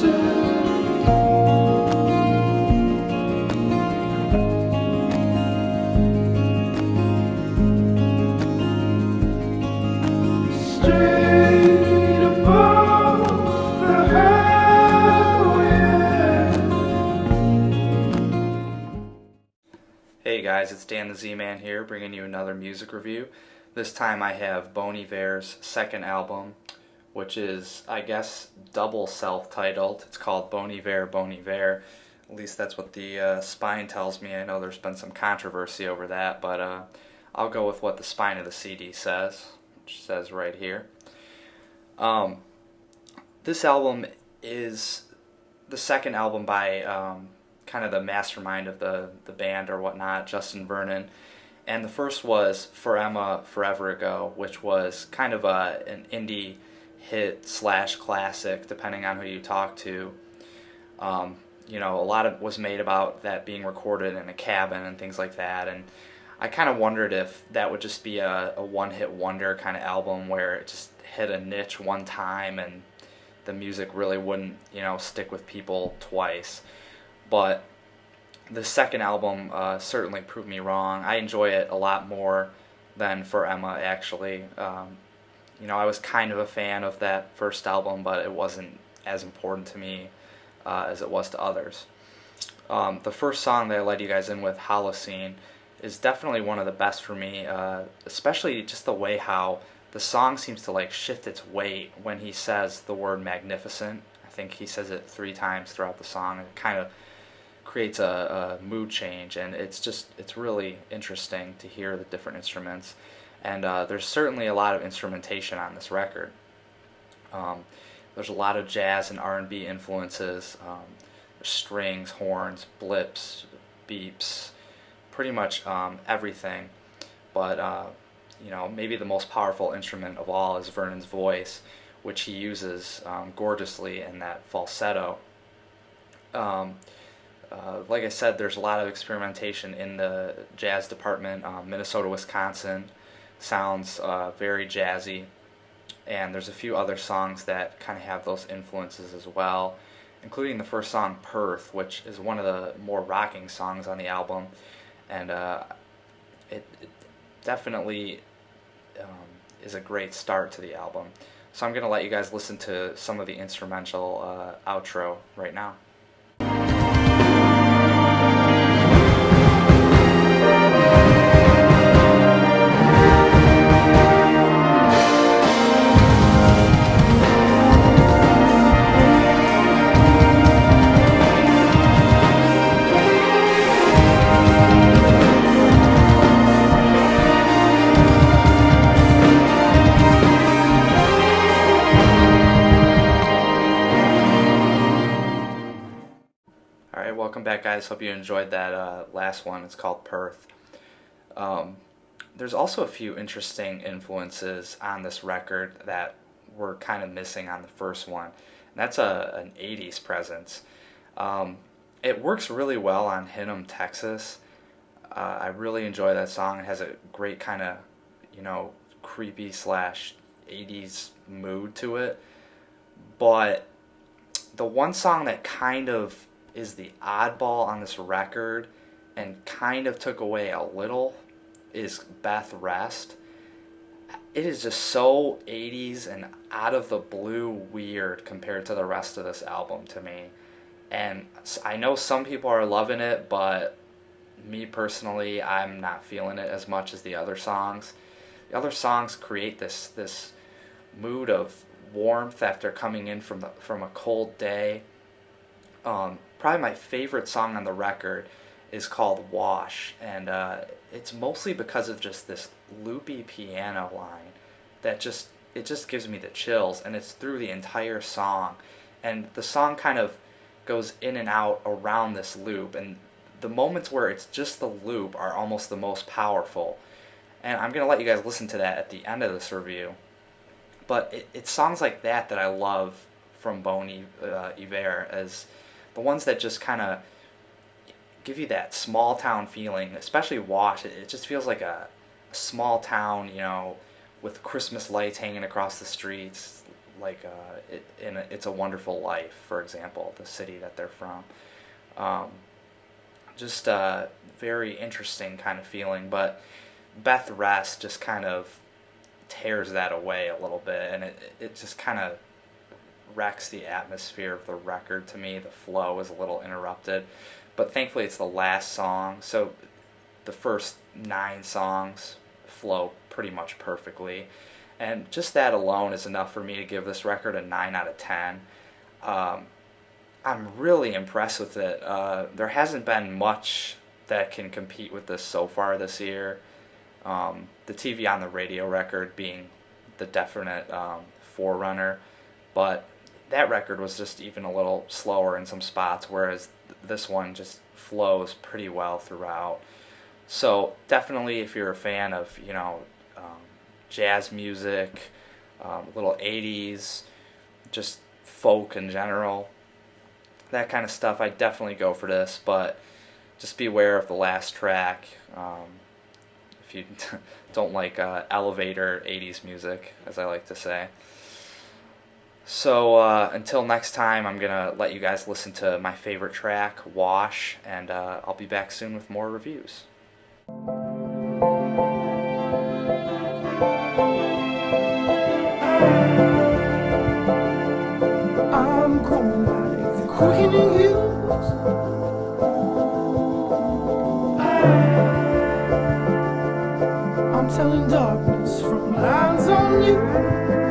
Hey guys, it's Dan the Z-Man here, bringing you another music review. This time I have Bon Iver's second album, which is, I guess, double self-titled. It's called Bon Iver, Bon Iver. At least that's what the spine tells me. I know there's been some controversy over that, but I'll go with what the spine of the CD says, which says right here. This album is the second album by kind of the mastermind of the band or whatnot, Justin Vernon, and the first was For Emma Forever Ago, which was kind of an indie hit / classic, depending on who you talk to. You know, a lot of was made about that being recorded in a cabin and things like that, and I kind of wondered if that would just be a one-hit wonder kind of album where it just hit a niche one time and the music really wouldn't, you know, stick with people twice. But the second album certainly proved me wrong. I enjoy it a lot more than For Emma, actually. You know, I was kind of a fan of that first album, but it wasn't as important to me as it was to others. The first song that I led you guys in with, Holocene, is definitely one of the best for me, especially just the way how the song seems to like shift its weight when he says the word magnificent. I think he says it 3 times throughout the song. It kind of creates a mood change, and it's really interesting to hear the different instruments, and there's certainly a lot of instrumentation on this record. There's a lot of jazz and R&B influences, strings, horns, blips, beeps, pretty much everything, but you know, maybe the most powerful instrument of all is Vernon's voice, which he uses gorgeously in that falsetto. Like I said, there's a lot of experimentation in the jazz department. Minnesota, Wisconsin sounds very jazzy, and there's a few other songs that kind of have those influences as well, including the first song, Perth, which is one of the more rocking songs on the album, and it definitely is a great start to the album. So I'm going to let you guys listen to some of the instrumental outro right now. Alright, welcome back guys, hope you enjoyed that last one. It's called Perth. There's also a few interesting influences on this record that were kind of missing on the first one, and that's an 80s presence. It works really well on Hingham, Texas. I really enjoy that song. It has a great kind of, you know, creepy / 80s mood to it, but the one song that kind of is the oddball on this record and kind of took away a little is Beth Rest. It is just so 80s and out of the blue weird compared to the rest of this album to me. And I know some people are loving it, but me personally, I'm not feeling it as much as the other songs. The other songs create this mood of warmth after coming in from a cold day. Probably my favorite song on the record is called Wash, and it's mostly because of just this loopy piano line that just gives me the chills, and it's through the entire song, and the song kind of goes in and out around this loop, and the moments where it's just the loop are almost the most powerful, and I'm going to let you guys listen to that at the end of this review. But it's songs like that I love from Bon Iver, as the ones that just kind of give you that small town feeling, especially Wash. It just feels like a small town, you know, with Christmas lights hanging across the streets, It's a Wonderful Life, for example, the city that they're from. Um, just a very interesting kind of feeling, but Beth Rest just kind of tears that away a little bit, and it just kind of wrecks the atmosphere of the record to me. The flow is a little interrupted, but thankfully it's the last song, so the first 9 songs flow pretty much perfectly, and just that alone is enough for me to give this record a 9 out of 10. I'm really impressed with it. There hasn't been much that can compete with this so far this year. The TV on the Radio record being the definite forerunner, but that record was just even a little slower in some spots, whereas this one just flows pretty well throughout. So definitely, if you're a fan of jazz music, little 80s, just folk in general, that kind of stuff, I definitely go for this. But just be aware of the last track. If you don't like elevator 80s music, as I like to say. So until next time, I'm going to let you guys listen to my favorite track, Wash, and I'll be back soon with more reviews. I'm cold like the quickening hills. I'm telling darkness from lines on you.